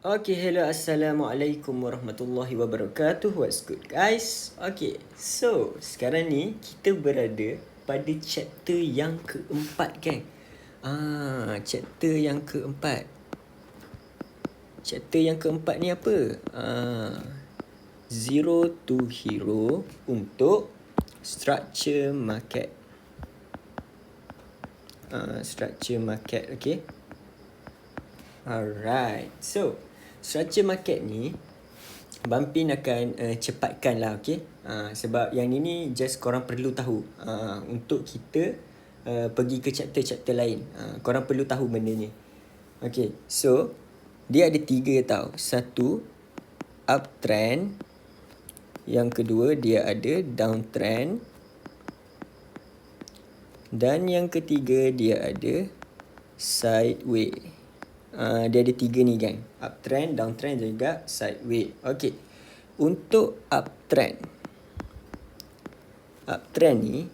Okay, hello, assalamualaikum warahmatullahi wabarakatuh. What's good, guys? Okay, so sekarang ni kita berada pada chapter yang keempat, kan? Chapter yang keempat. Chapter yang keempat ni apa? Zero to hero untuk structure market. Structure market, okay? Alright, so structure market ni Bampin akan cepatkan lah, okay? Sebab yang ni just korang perlu tahu untuk kita pergi ke chapter-chapter lain. Korang perlu tahu benda ni. Okay, so dia ada 3 tau. Satu, uptrend. Yang kedua, dia ada downtrend. Dan yang ketiga, dia ada sideways. Dia ada 3 ni, gang. Uptrend, downtrend dan juga sideways. Okay. Untuk uptrend. Uptrend ni,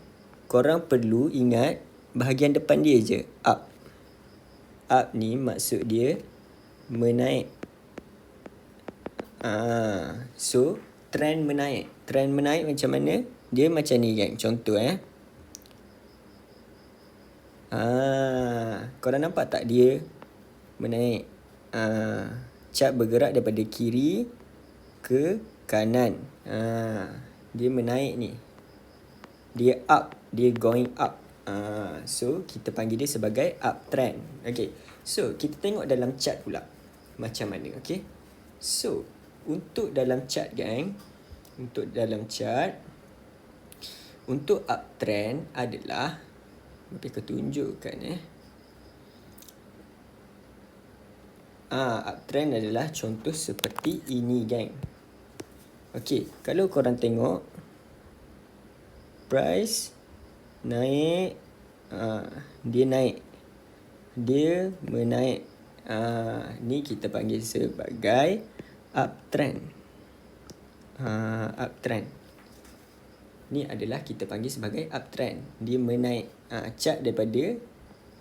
korang perlu ingat bahagian depan dia je. Up. Up ni maksud dia menaik. So, trend menaik. Trend menaik macam mana? Dia macam ni, gang. Contoh, korang nampak tak dia menaik? Chart bergerak daripada kiri ke kanan. Dia menaik ni. Dia up. Dia going up. So, kita panggil dia sebagai uptrend. Okay. So, kita tengok dalam chart pula. Macam mana, okay? So, untuk dalam chart, gang. Untuk dalam chart. Untuk uptrend adalah. Tapi aku tunjukkan, uptrend adalah contoh seperti ini, gang. Okay, kalau korang tengok price naik, dia naik, dia menaik, ni kita panggil sebagai uptrend. Uptrend ni adalah kita panggil sebagai uptrend. Dia menaik, chart daripada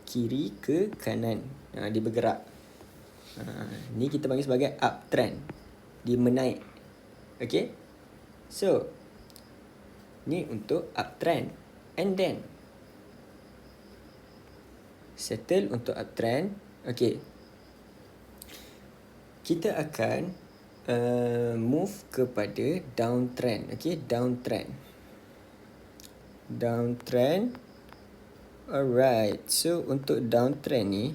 kiri ke kanan, dia bergerak. Ni kita panggil sebagai uptrend. Dia menaik. Okay. So, ni untuk uptrend. And then, settle untuk uptrend. Okay. Kita akan move kepada downtrend. Okay, downtrend. Downtrend. Alright. So, untuk downtrend ni,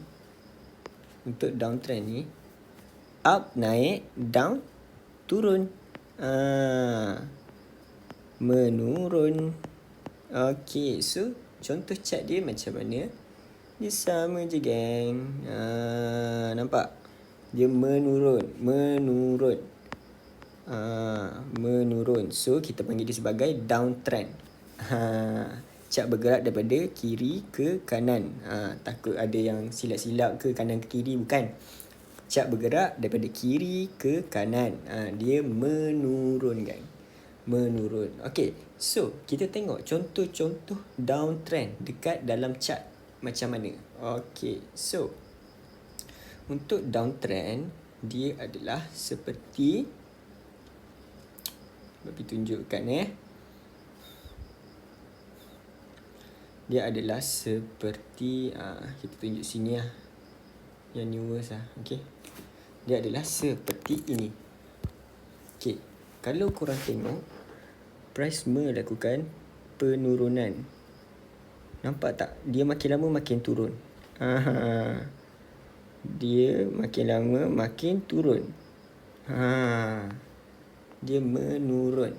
up naik, down turun. Menurun. Okay, so contoh chart dia macam mana? Dia sama je, gang. Nampak? Dia menurun. Menurun. So, kita panggil dia sebagai downtrend. Chart bergerak daripada kiri ke kanan. Takut ada yang silap-silap ke kanan ke kiri. Bukan. Chart bergerak daripada kiri ke kanan. Dia menurun, gang. Menurun. Okay. So, kita tengok contoh-contoh downtrend dekat dalam chart macam mana. Okay. So, untuk downtrend, dia adalah seperti, bagi tunjukkan, dia adalah seperti, kita tunjuk sini lah. Yang newest lah. Okay. Dia adalah seperti ini. Okay. Kalau korang tengok, price melakukan penurunan. Nampak tak? Dia makin lama makin turun. Dia makin lama makin turun. Dia menurun.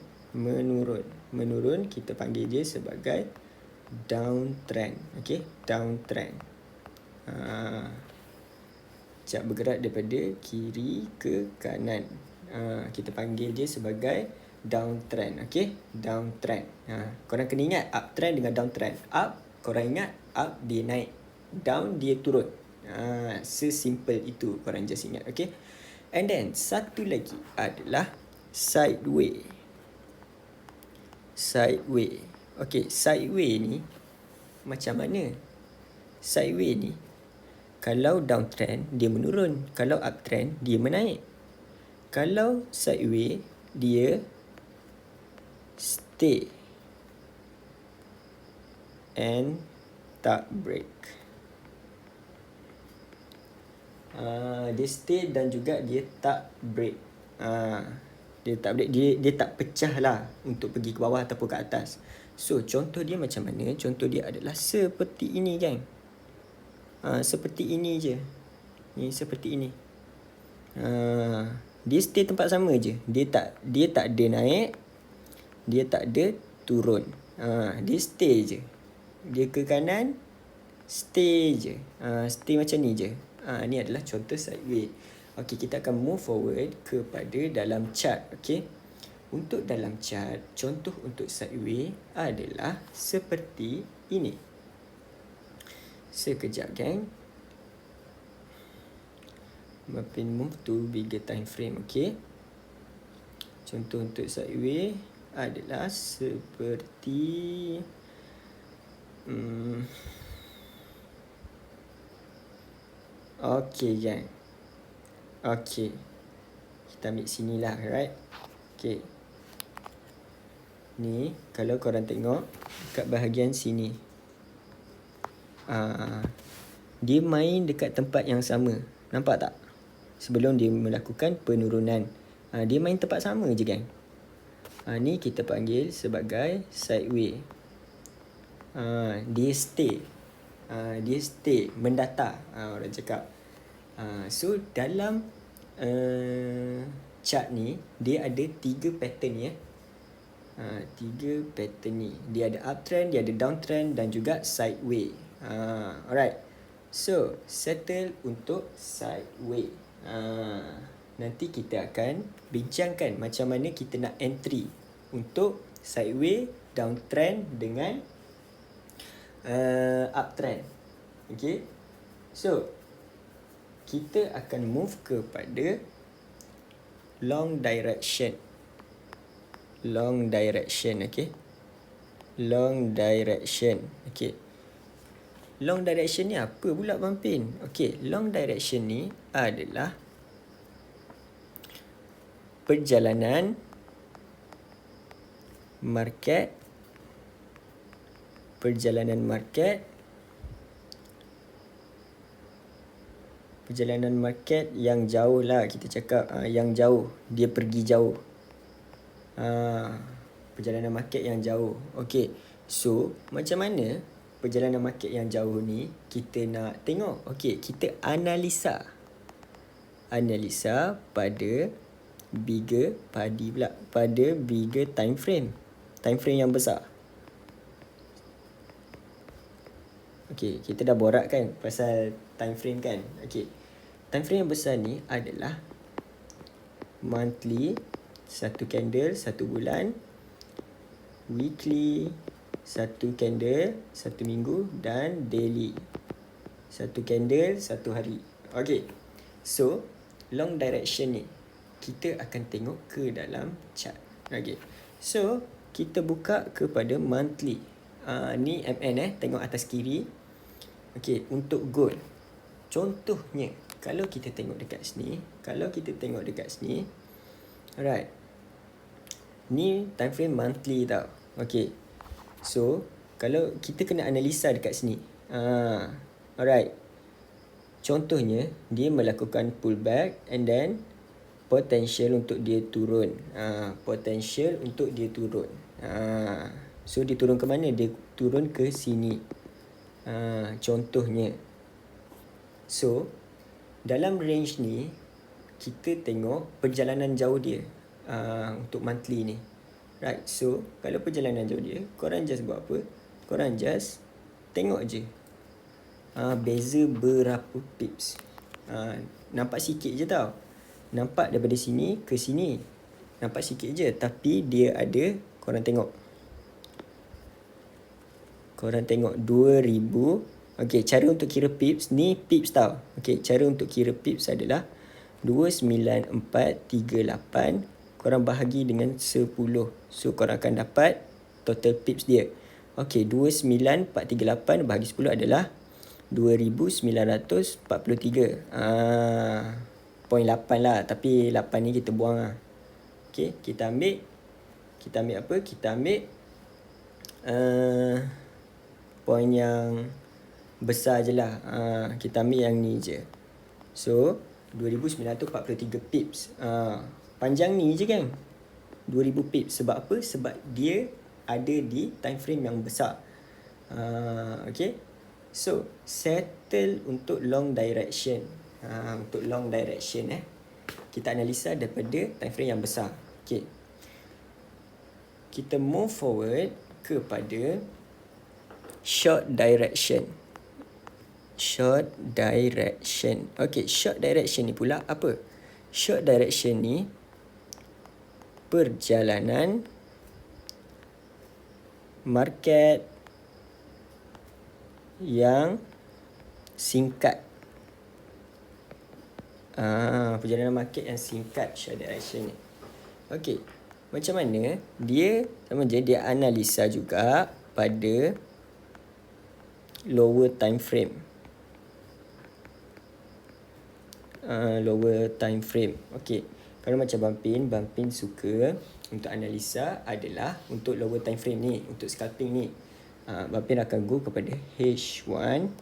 Menurun, kita panggil dia sebagai downtrend. Okay, downtrend. Chart bergerak daripada kiri ke kanan. Kita panggil dia sebagai downtrend. Okay, downtrend. Korang kena ingat uptrend dengan downtrend. Up, korang ingat up dia naik. Down dia turun. Sesimpel itu, korang just ingat. Okay. And then satu lagi adalah sideways. Sideways. Okay, sideways ni macam mana? Sideways ni, Kalau downtrend, dia menurun. Kalau uptrend, dia menaik. Kalau sideway, dia stay and tak break. Dia stay dan juga dia tak break. Dia tak break, dia tak pecah lah untuk pergi ke bawah ataupun ke atas. So contoh dia macam mana? Contoh dia adalah seperti ini kan. Seperti ini je. Ni seperti ini. Dia stay tempat sama je. Dia tak ada naik, dia tak ada turun. Dia stay je. Dia ke kanan, stay je. Stay macam ni je. Ni adalah contoh sideway. Okay, kita akan move forward kepada dalam chart. Okay, untuk dalam chart, contoh untuk sideway adalah seperti ini. Sekejap gang. Mapping move to bigger time frame. Okay, contoh untuk sideway adalah seperti okay gang. Okay, kita ambil sini lah, right? Okay, ni kalau korang tengok kat bahagian sini, dia main dekat tempat yang sama. Nampak tak? Sebelum dia melakukan penurunan, dia main tempat sama je kan. Ni kita panggil sebagai sideway. Dia stay. Dia stay, mendata, orang cakap. So dalam chart ni, dia ada 3 pattern ya. 3 pattern ni. Dia ada uptrend, dia ada downtrend dan juga sideway. Alright. So settle untuk sideway. Nanti kita akan bincangkan macam mana kita nak entry untuk sideway, downtrend dengan uptrend. Okay, so kita akan move kepada long direction. Long direction. Okay, long direction. Okay, long direction ni apa pula Bang Pin? Okay, long direction ni adalah perjalanan market. Perjalanan market yang jauh lah kita cakap. Yang jauh, dia pergi jauh. Perjalanan market yang jauh. Okay, so macam mana perjalanan market yang jauh ni kita nak tengok? Okay, kita analisa pada bigger time frame yang besar. Okay, kita dah borak kan pasal time frame kan. Okay, time frame yang besar ni adalah monthly, 1 candle 1 bulan, weekly, 1 candle 1 minggu, dan daily, 1 candle 1 hari. Okay, so long direction ni kita akan tengok ke dalam chart. Okay, so kita buka kepada monthly. Ni MN tengok atas kiri. Okay, untuk gold, contohnya kalau kita tengok dekat sini, alright, ni time frame monthly tau. Okay, so kalau kita kena analisa dekat sini, alright, contohnya dia melakukan pullback and then potential untuk dia turun. So dia turun ke mana? Dia turun ke sini. Contohnya. So dalam range ni kita tengok perjalanan jauh dia untuk monthly ni. Right, so kalau perjalanan jauh dia, korang just buat apa? Korang just tengok je beza berapa pips. Nampak sikit je tau. Nampak daripada sini ke sini, nampak sikit je, tapi dia ada, korang tengok 2000. Okay, cara untuk kira pips, ni pips tau. Okay, cara untuk kira pips adalah 29438 korang bahagi dengan 10. So korang akan dapat total pips dia. Okay, 29438 bahagi 10 adalah 2943. 0.8 lah. Tapi 8 ni kita buang lah. Okay, kita ambil apa? Kita ambil point yang besar je lah. Kita ambil yang ni je. So 2943 pips. Panjang ni je kan, 2000 pips. Sebab apa? Sebab dia ada di time frame yang besar. Okay, so settle untuk long direction. Untuk long direction kita analisa daripada time frame yang besar. Okay, kita move forward kepada short direction. Short direction. Okay, short direction ni pula apa? Short direction ni perjalanan market yang singkat. Perjalanan market yang singkat, short direction ni. Okay, macam mana? Dia sama je, dia analisa juga pada lower time frame. Lower time frame. Okay, kalau macam Bampin suka untuk analisa adalah untuk lower time frame ni, untuk scalping ni. Bampin akan go kepada H1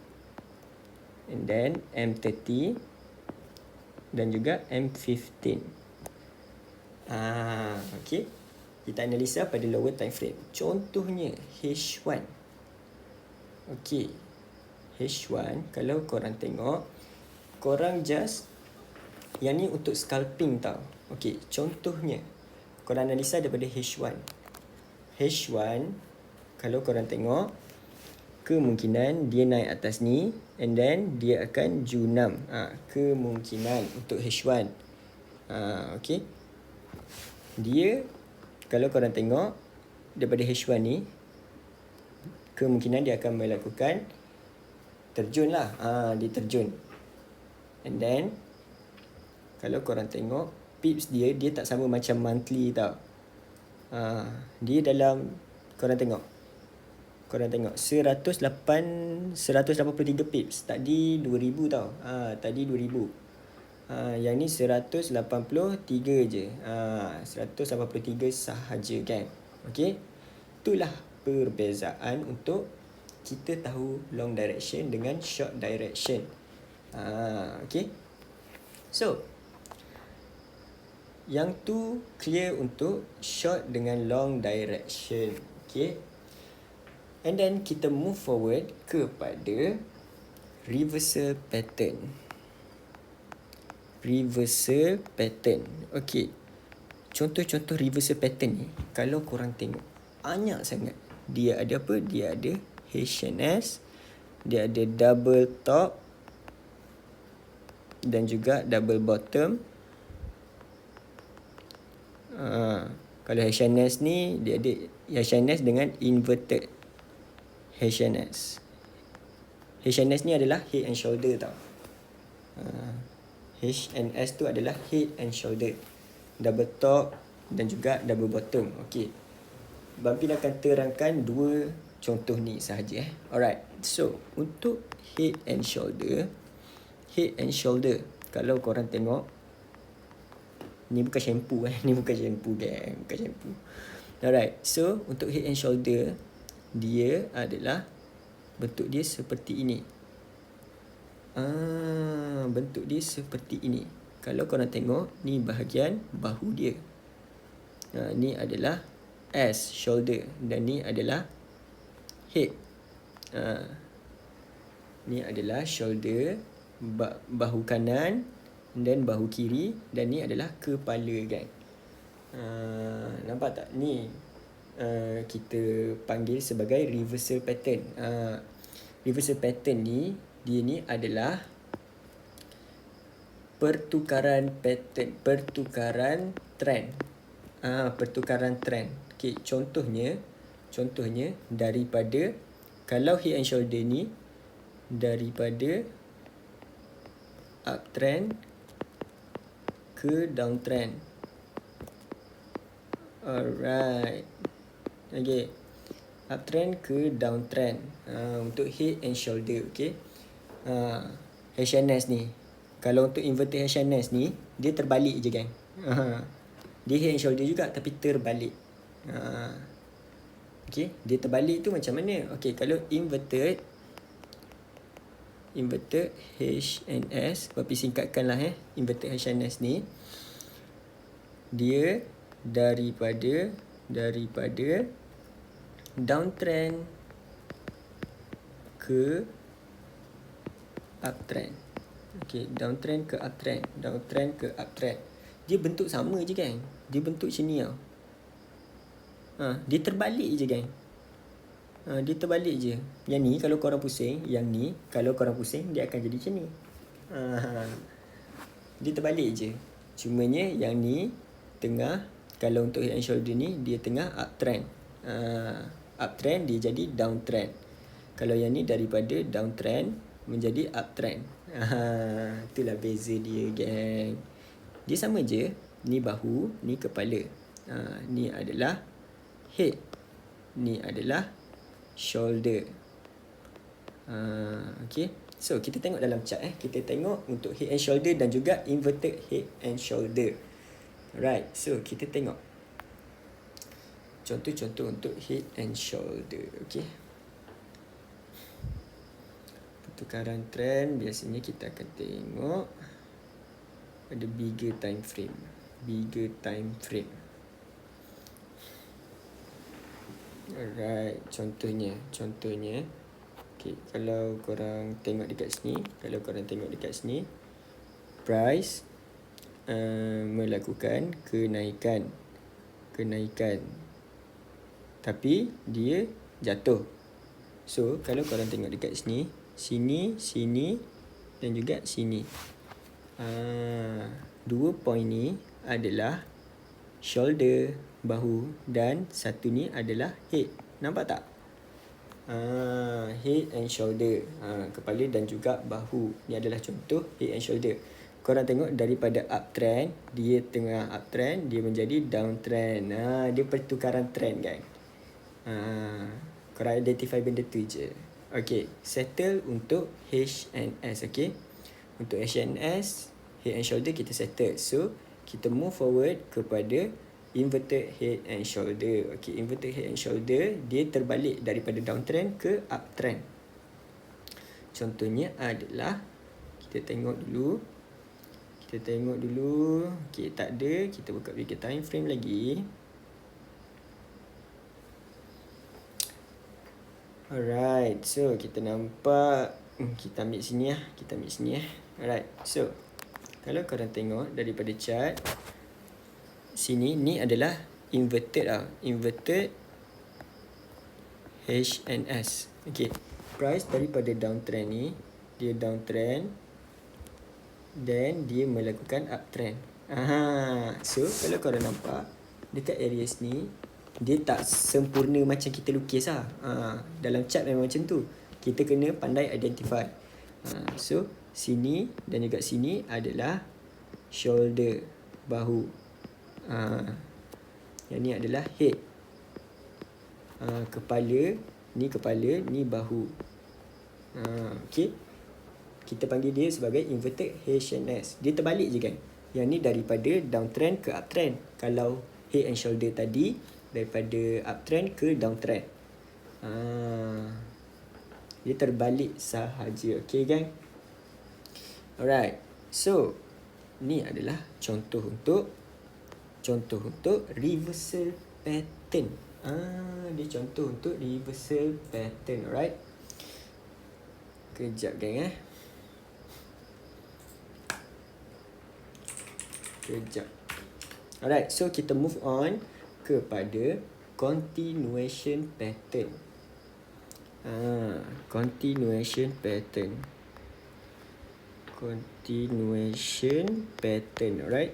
and then M30 dan juga M15. Okay, kita analisa pada lower time frame. Contohnya H1. Okay, H1 kalau korang tengok, korang just yang ni untuk scalping tau. Okay, contohnya korang analisa daripada H1. H1 kalau korang tengok, kemungkinan dia naik atas ni and then dia akan Ju6. Kemungkinan untuk H1. Okay, dia kalau korang tengok daripada H1 ni, kemungkinan dia akan melakukan terjun lah. Dia terjun. And then kalau korang tengok pips dia tak sama macam monthly tau. Dia dalam, korang tengok 183 pips. Tadi 2000 tau. Tadi 2000. Yang ni 183 je. 183 sahaja kan. Okay, itulah perbezaan untuk kita tahu long direction dengan short direction. Okay, so yang tu clear untuk short dengan long direction. Okay, and then kita move forward kepada reversal pattern. Reversal pattern. Okay, contoh-contoh reversal pattern ni, kalau korang tengok, banyak sangat. Dia ada apa? Dia ada HNS, dia ada double top dan juga double bottom. Kalau HNS ni, dia ada HNS dengan inverted HNS. HNS ni adalah head and shoulder tau. HNS tu adalah head and shoulder, double top dan juga double bottom. Okay, Bampin akan terangkan dua contoh ni sahaja. Alright, so untuk head and shoulder, kalau korang tengok, ni bukan shampoo ni bukan shampoo gang, bukan shampoo. Alright, so untuk head and shoulder, dia adalah bentuk dia seperti ini. Bentuk dia seperti ini. Kalau korang tengok, ni bahagian bahu dia. Ni adalah S, shoulder, dan ni adalah head. Ni adalah shoulder, bahu kanan dan bahu kiri, dan ni adalah kepala kan. Nampak tak? Ni kita panggil sebagai reversal pattern. Reversal pattern ni, dia ni adalah pertukaran pattern, pertukaran trend. Pertukaran trend. Okay, contohnya daripada, kalau head and shoulder ni daripada uptrend ke downtrend. Alright. Okay, uptrend ke downtrend untuk head and shoulder. Okay, HNS ni. Kalau untuk inverted HNS ni, dia terbalik je kan. Dia head and shoulder juga tapi terbalik. Okay, dia terbalik tu macam mana? Okay, kalau inverted HNS, Papi singkatkan lah inverted HNS ni, dia daripada downtrend ke uptrend. Okay, downtrend ke uptrend. Dia bentuk sama je kan. Dia bentuk macam ni tau. Dia terbalik je kan. Dia terbalik je. Yang ni kalau korang pusing, yang ni kalau korang pusing, dia akan jadi macam ni. Dia terbalik je. Cumanya yang ni tengah, kalau untuk head and shoulder ni, dia tengah uptrend. Uptrend dia jadi downtrend. Kalau yang ni daripada downtrend menjadi uptrend. Itulah beza dia, gang. Dia sama je. Ni bahu, ni kepala. Ni adalah head. Ni adalah shoulder. Okay. So, kita tengok dalam chart. Kita tengok untuk head and shoulder dan juga inverted head and shoulder. Alright. So, kita tengok contoh-contoh untuk head and shoulder. Okay. Pertukaran trend biasanya kita akan tengok ada bigger time frame. Alright, contohnya okay, kalau korang tengok dekat sini, price melakukan kenaikan tapi dia jatuh. So, kalau korang tengok dekat sini dan juga sini. Dua point ni adalah shoulder, bahu, dan satu ni adalah head. Nampak tak? Head and shoulder. Kepala dan juga bahu. Ni adalah contoh head and shoulder. Korang tengok daripada uptrend, dia tengah uptrend, dia menjadi downtrend. Dia pertukaran trend kan. Korang identify benda tu je. Okay, settle untuk HNS. Okay, untuk HNS, head and shoulder kita settle. So, kita move forward kepada inverted head and shoulder. Okay, inverted head and shoulder, dia terbalik daripada downtrend ke uptrend. Contohnya adalah, kita tengok dulu. Okay, tak ada. Kita buka bigger time frame lagi. Alright, so kita nampak, kita ambil sini. Alright, so kalau korang tengok daripada chart sini, ni adalah inverted inverted HNS. Okay, price daripada downtrend ni, dia downtrend then dia melakukan uptrend. So kalau korang nampak dekat areas ni, dia tak sempurna macam kita lukis dalam chart memang macam tu. Kita kena pandai identify. So sini dan juga sini adalah shoulder, bahu. Yang ni adalah head. Kepala, ni bahu. Okay, kita panggil dia sebagai inverted HNS. Dia terbalik je kan. Yang ni daripada downtrend ke uptrend. Kalau head and shoulder tadi daripada uptrend ke downtrend. Dia terbalik sahaja. Okay gang. Alright. So, ni adalah contoh untuk reversal pattern. Dia contoh untuk reversal pattern. Alright. Kejap gang Kejap. Alright, so kita move on kepada continuation pattern. Continuation pattern. Alright.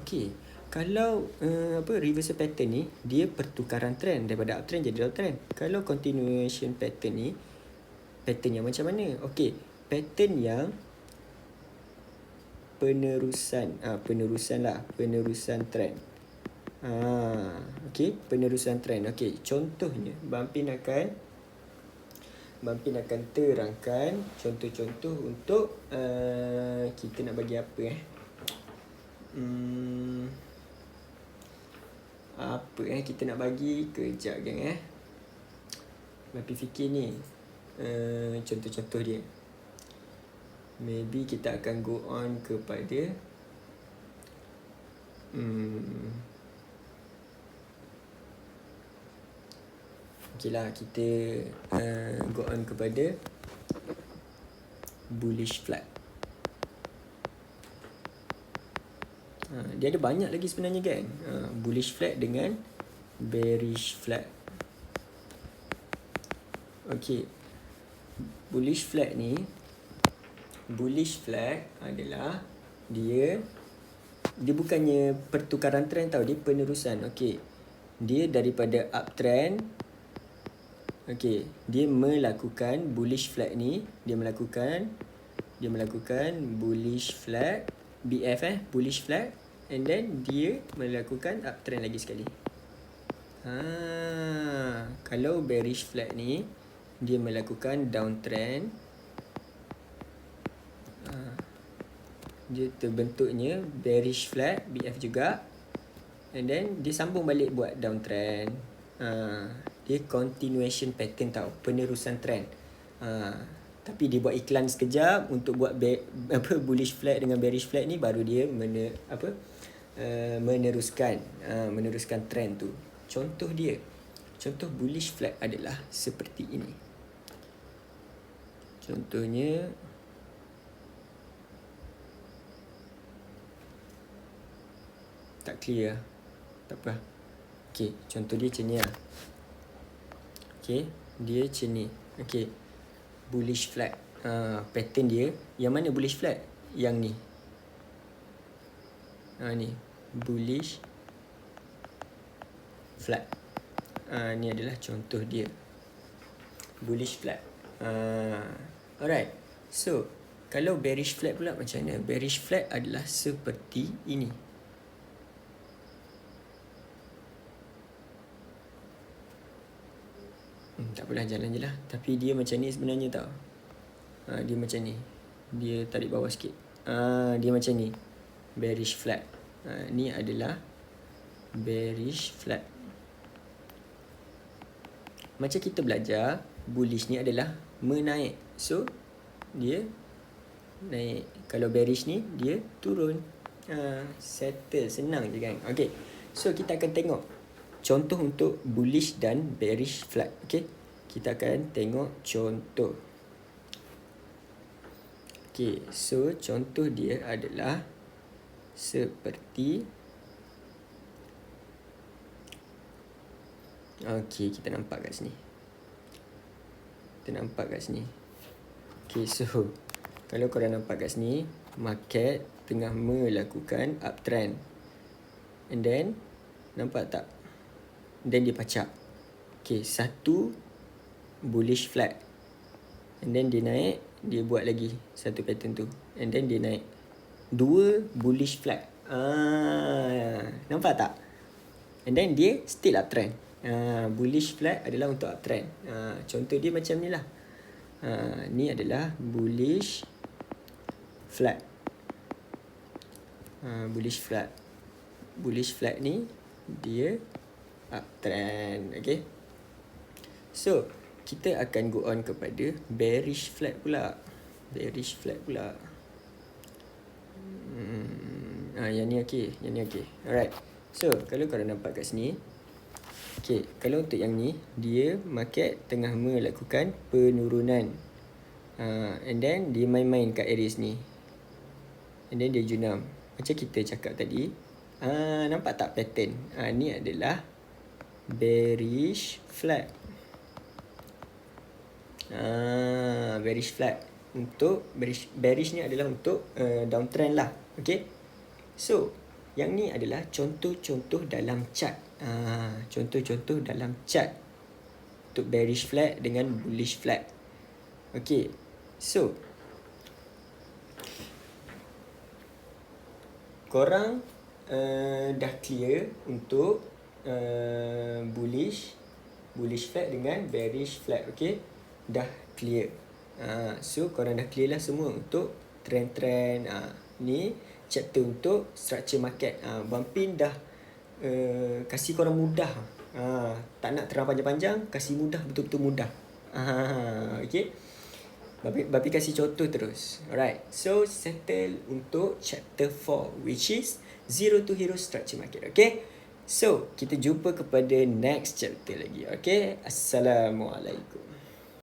Okay. Kalau reversal pattern ni, dia pertukaran trend daripada uptrend jadi downtrend. Kalau continuation pattern ni, pattern yang macam mana? Okay, pattern yang penerusan trend. Okey, penerusan trend. Okey, contohnya Bampin akan terangkan contoh-contoh untuk kita nak bagi apa apa kita nak bagi. Kejap geng Bampin fikir ni contoh-contoh dia. Maybe kita akan go on kepada okey lah, kita go on kepada bullish flag. Dia ada banyak lagi sebenarnya kan. Bullish flag dengan bearish flag. Okey, bullish flag adalah dia bukannya pertukaran trend tau, dia penerusan. Okey, dia daripada uptrend. Okey, dia melakukan bullish flag ni, dia melakukan bullish flag, BF bullish flag, and then dia melakukan uptrend lagi sekali. Kalau bearish flag ni, dia melakukan downtrend. Dia terbentuknya bearish flag, BF juga, and then dia sambung balik buat downtrend. Dia continuation pattern tau, penerusan trend. Tapi dia buat iklan sekejap untuk buat bullish flag dengan bearish flag ni, baru dia meneruskan trend tu. Contoh bullish flag adalah seperti ini. Contohnya tak clear, tak apa. Okey, contoh dia macam ni lah. Okey, dia macam ni. Okey, bullish flag. Pattern dia, yang mana bullish flag? Yang ni. Ni bullish flag. Ni adalah contoh dia, bullish flag. Alright. So, kalau bearish flag pula macam mana? Bearish flag adalah seperti ini. Tak apalah, jalan je lah. Tapi dia macam ni sebenarnya tau. Dia macam ni. Dia tarik bawah sikit. Dia macam ni, bearish flag. Ni adalah bearish flag. Macam kita belajar, bullish ni adalah menaik. So, dia naik. Kalau bearish ni, dia turun. Settle, senang je kan. Okay, so kita akan tengok contoh untuk bullish dan bearish flag. Okay, kita akan tengok contoh. Okay, so contoh dia adalah seperti, okay, kita nampak kat sini. Okay, so kalau korang nampak kat sini, market tengah melakukan uptrend. And then, nampak tak? Then dia pacak. Okay, satu bullish flag. And then dia naik, dia buat lagi satu pattern tu. And then dia naik. Dua bullish flag. Nampak tak? And then dia still uptrend. Bullish flag adalah untuk uptrend. Contoh dia macam ni lah. Ni adalah bullish flag. Bullish flag ni dia uptrend. Okay, so kita akan go on kepada bearish flag pula. Yang ni okey. Alright, so kalau korang nampak kat sini, okay, kalau untuk yang ni, dia market tengah melakukan penurunan. And then dia main-main kat areas ni. And then dia junam. Macam kita cakap tadi, nampak tak pattern? Ni adalah bearish flag. Bearish flag. Untuk bearish ni adalah untuk downtrend lah. Okay, so yang ni adalah contoh-contoh dalam chart. Contoh-contoh dalam chart untuk bearish flag dengan bullish flag. Okay, so korang dah clear untuk bullish flag dengan bearish flag. Okay, dah clear. So korang dah clear lah semua untuk trend-trend. Ni chapter untuk structure market. Bumpin dah kasih korang mudah. Tak nak terang panjang-panjang, kasih mudah, betul-betul mudah. Okay, Babi kasih contoh terus. Alright, so settle untuk chapter 4, which is Zero to Hero Structure Market. Okay, so kita jumpa kepada next chapter lagi. Okay, Assalamualaikum.